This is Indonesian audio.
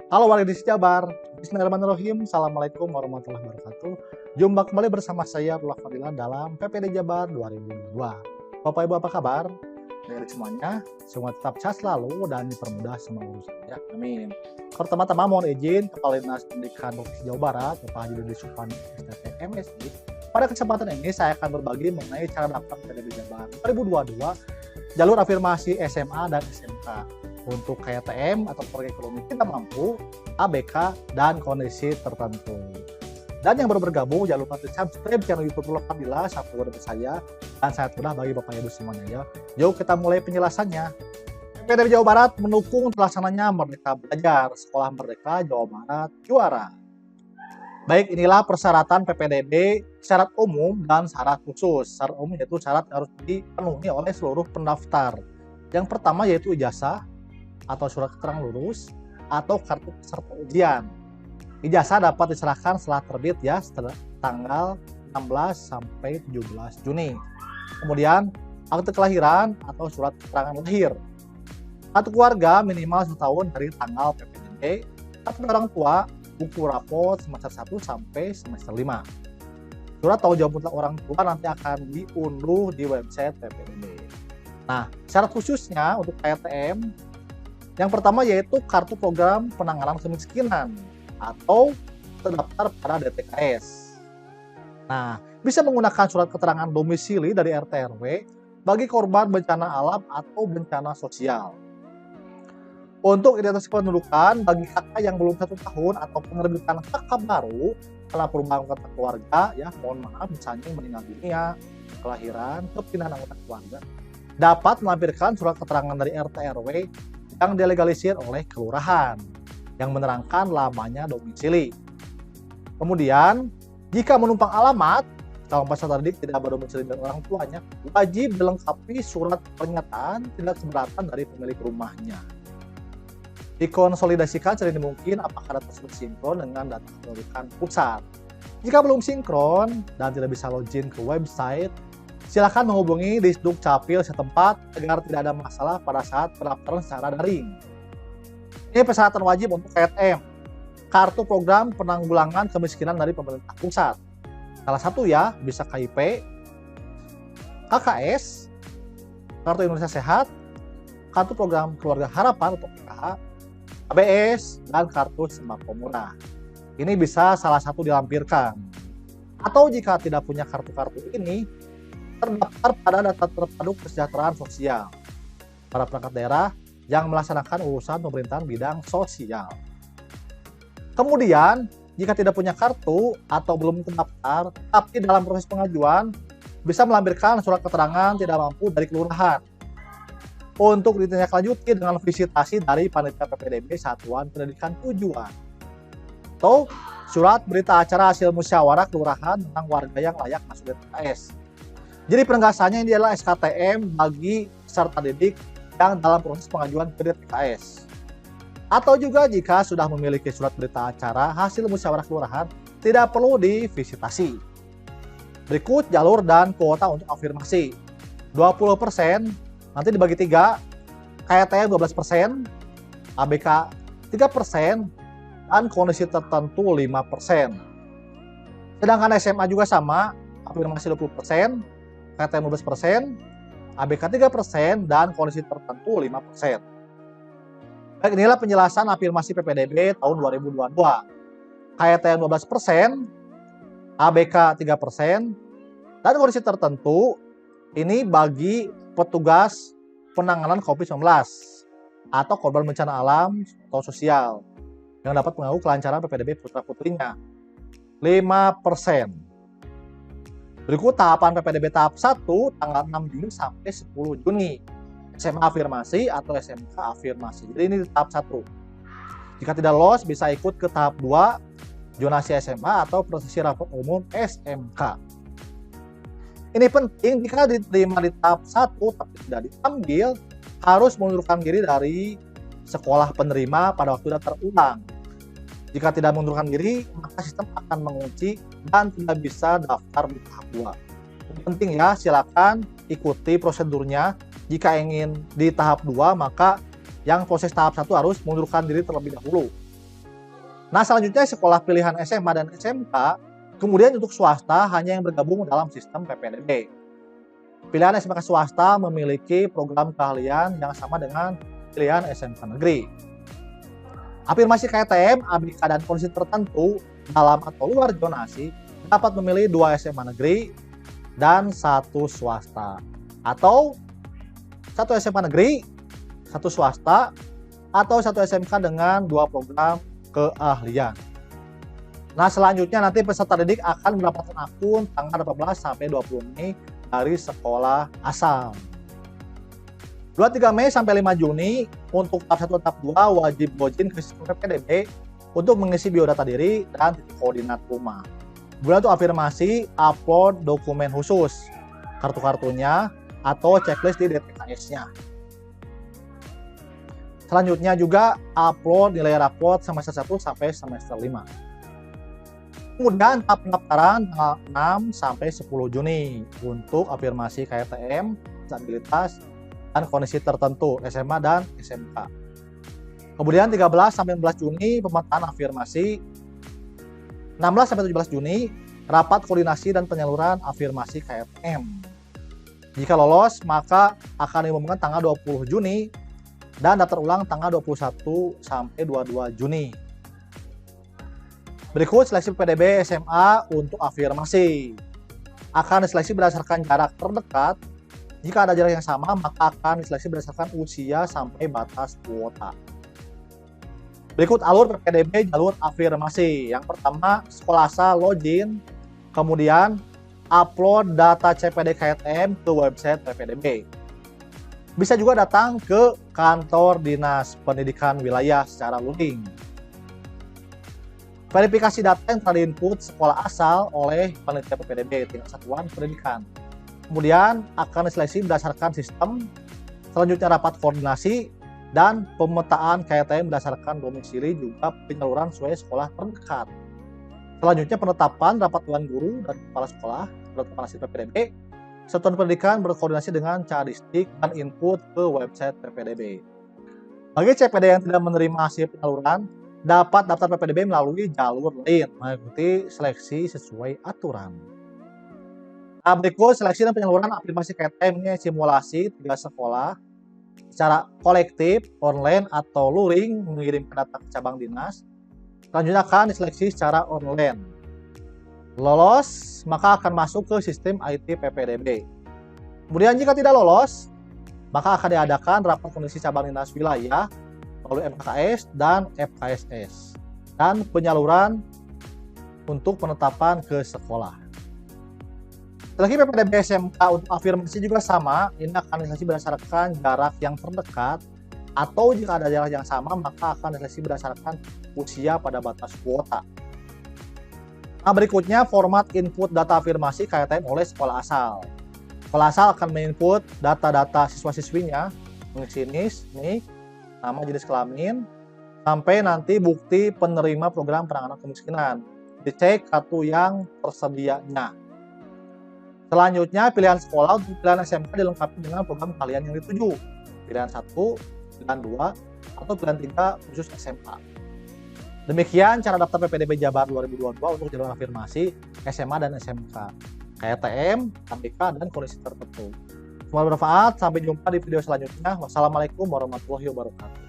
Halo warga di Jabar, Bismillahirrahmanirrahim. Assalamualaikum warahmatullahi wabarakatuh. Jumpa kembali bersama saya Abdullah Fadilan dalam PPD Jabar 2022. Bapak Ibu apa kabar? Dari semuanya, semua tetap sehat selalu dan dipermudah semua urusannya. Amin. Pertama-tama mohon izin Kepala Dinas Pendidikan Provinsi Jawa Barat, Bapak Haji Dodi Supandi STT MSI. Pada kesempatan ini saya akan berbagi mengenai cara daftar PPD Jabar 2022, jalur afirmasi SMA dan SMK. Untuk KTM atau proyek ekonomi tidak mampu, ABK, dan kondisi tertentu. Dan yang baru bergabung, jangan lupa subscribe channel YouTube Abdullah Fadilan, subscribe saya, dan sangat mudah bagi Bapak Ibu semuanya ya. Yuk kita mulai penjelasannya. PPD Jawa Barat mendukung terlaksananya Merdeka Belajar, Sekolah Merdeka Jawa Barat juara. Baik, inilah persyaratan PPDB, syarat umum dan syarat khusus. Syarat umum yaitu syarat harus dipenuhi oleh seluruh pendaftar. Yang pertama yaitu ijazah, atau surat keterangan lulus, atau kartu peserta ujian. Ijazah dapat diserahkan setelah terbit ya, setelah tanggal 16 sampai 17 Juni. Kemudian akte kelahiran atau surat keterangan lahir. Kartu keluarga minimal 1 tahun dari tanggal PPDB. Kartu orang tua, buku rapot semester 1 sampai semester 5. Surat tanggung jawab orang tua nanti akan diunduh di website PPDB. Nah, syarat khususnya untuk KTM yang pertama yaitu kartu program penanganan kemiskinan atau terdaftar pada DTKS. Nah, bisa menggunakan surat keterangan domisili dari RT RW bagi korban bencana alam atau bencana sosial. Untuk identitas kependudukan bagi kakak yang belum 1 tahun atau penerbitan kakak baru setelah perubahan kata keluarga, ya mohon maaf misalnya meninggal dunia, kelahiran, perpindahan anggota keluarga, dapat melampirkan surat keterangan dari RT RW yang dilegalisir oleh kelurahan yang menerangkan lamanya domisili. Kemudian, jika menumpang alamat, calon peserta didik tidak berdomisili dengan orang tuanya, wajib dilengkapi surat pernyataan tidak keberatan dari pemilik rumahnya. Dikonsolidasikan sedini mungkin apakah data tersebut sinkron dengan data kependudukan pusat. Jika belum sinkron dan tidak bisa login ke website, silakan menghubungi Disduk Capil setempat agar tidak ada masalah pada saat pendaftaran secara daring. Ini persyaratan wajib untuk KTM, Kartu Program Penanggulangan Kemiskinan dari pemerintah pusat. Salah satu ya, bisa KIP, KKS, Kartu Indonesia Sehat, Kartu Program Keluarga Harapan untuk PKH, ABS, dan Kartu Sembako Murah. Ini bisa salah satu dilampirkan. Atau jika tidak punya kartu-kartu ini, terdaftar pada data terpadu kesejahteraan sosial para perangkat daerah yang melaksanakan urusan pemerintahan bidang sosial. Kemudian, jika tidak punya kartu atau belum terdaftar, tapi dalam proses pengajuan, bisa melampirkan surat keterangan tidak mampu dari kelurahan untuk ditindaklanjuti dengan visitasi dari panitia PPDB Satuan Pendidikan Tujuan atau surat berita acara hasil musyawarah kelurahan tentang warga yang layak masuk DTKS. Jadi penegasannya ini adalah SKTM bagi peserta didik yang dalam proses pengajuan ke DTKS. Atau juga jika sudah memiliki surat berita acara hasil musyawarah kelurahan, tidak perlu divisitasi. Berikut jalur dan kuota untuk afirmasi. 20%, nanti dibagi 3, KTM 12%, ABK 3%, dan kondisi tertentu 5%. Sedangkan SMA juga sama, afirmasi 20%, KTM 12%, ABK 3%, dan kondisi tertentu 5%. Baik, inilah penjelasan afirmasi PPDB tahun 2022. KTM 12%, ABK 3%, dan kondisi tertentu ini bagi petugas penanganan COVID-19 atau korban bencana alam atau sosial yang dapat mengganggu kelancaran PPDB putra-putrinya. 5%. Berikut tahapan PPDB tahap 1 tanggal 6 Juni sampai 10 Juni. SMA afirmasi atau SMK afirmasi. Jadi ini tahap 1. Jika tidak lolos bisa ikut ke tahap 2, zonasi SMA atau prosesi rapor umum SMK. Ini penting jika diterima di tahap 1 tapi tidak diambil, harus mengundurkan diri dari sekolah penerima pada waktu daftar ulang. Jika tidak mengundurkan diri, maka sistem akan mengunci dan tidak bisa daftar di tahap 2. Ini penting ya, silakan ikuti prosedurnya. Jika ingin di tahap 2, maka yang proses tahap 1 harus mengundurkan diri terlebih dahulu. Nah, selanjutnya sekolah pilihan SMA dan SMK, kemudian untuk swasta hanya yang bergabung dalam sistem PPDB. Pilihan SMK swasta memiliki program keahlian yang sama dengan pilihan SMK negeri. Afirmasi KTM, ABK, dan kondisi tertentu dalam atau luar zonasi dapat memilih 2 SMA negeri dan 1 swasta, atau 1 SMA negeri, 1 swasta, atau 1 SMK dengan 2 program keahlian. Nah, selanjutnya nanti peserta didik akan mendapatkan akun tanggal 18 sampai 20 Mei dari sekolah asal. 23 Mei sampai 5 Juni untuk tahap 1 tahap 2 wajib login ke sistem PPDB untuk mengisi biodata diri dan titik koordinat rumah. Kemudian untuk afirmasi, upload dokumen khusus, kartu-kartunya, atau checklist di DTKS-nya. Selanjutnya juga upload nilai raport semester 1 sampai semester 5. Kemudian tahap pendaftaran tanggal 6 sampai 10 Juni untuk afirmasi KTM, disabilitas, dan kondisi tertentu SMA dan SMK. Kemudian 13 sampai 14 Juni pemetaan afirmasi. 16 sampai 17 Juni rapat koordinasi dan penyaluran afirmasi KTM. Jika lolos, maka akan diumumkan tanggal 20 Juni dan daftar ulang tanggal 21 sampai 22 Juni. Berikut seleksi PPDB SMA untuk afirmasi. Akan diseleksi berdasarkan jarak terdekat. Jika ada jarak yang sama, maka akan diseleksi berdasarkan usia sampai batas kuota. Berikut alur PPDB jalur afirmasi. Yang pertama, sekolah asal login, kemudian upload data CPD KTM ke website PPDB. Bisa juga datang ke kantor Dinas Pendidikan Wilayah secara luring. Verifikasi data yang telah diinput sekolah asal oleh panitia PPDB tingkat satuan pendidikan. Kemudian akan diseleksi berdasarkan sistem. Selanjutnya rapat koordinasi dan pemetaan KTM berdasarkan domisili juga penyaluran sesuai sekolah terdekat. Selanjutnya penetapan rapat dewan guru dan kepala sekolah penetapan hasil PPDB. Satuan pendidikan berkoordinasi dengan Cadisdik dan input ke website PPDB. Bagi CPD yang tidak menerima hasil penyaluran, dapat daftar PPDB melalui jalur lain mengikuti seleksi sesuai aturan. Nah, berikut seleksi dan penyaluran afirmasi KTM ini simulasi 3 sekolah secara kolektif, online, atau luring mengirimkan data ke cabang dinas. Selanjutnya akan diseleksi secara online. Lolos, maka akan masuk ke sistem IT PPDB. Kemudian jika tidak lolos, maka akan diadakan rapat kondisi cabang dinas wilayah melalui MKKS dan FKSS dan penyaluran untuk penetapan ke sekolah. Lagi PPDB SMK untuk afirmasi juga sama, ini akan diseleksi berdasarkan jarak yang terdekat, atau jika ada jarak yang sama maka akan diseleksi berdasarkan usia pada batas kuota. Nah, berikutnya format input data afirmasi KTM oleh sekolah asal. Sekolah asal akan menginput data-data siswa-siswinya, mengisi NIK, nama, jenis kelamin, sampai nanti bukti penerima program penanganan kemiskinan. Dicek kartu yang tersedianya. Selanjutnya pilihan sekolah untuk pilihan SMK dilengkapi dengan program keahlian yang dituju. Pilihan 1, pilihan 2, atau pilihan 3 khusus SMA. Demikian cara daftar PPDB Jabar 2022 untuk jalur afirmasi SMA dan SMK, KTM, ABK, dan kondisi tertentu. Semoga bermanfaat. Sampai jumpa di video selanjutnya. Wassalamualaikum warahmatullahi wabarakatuh.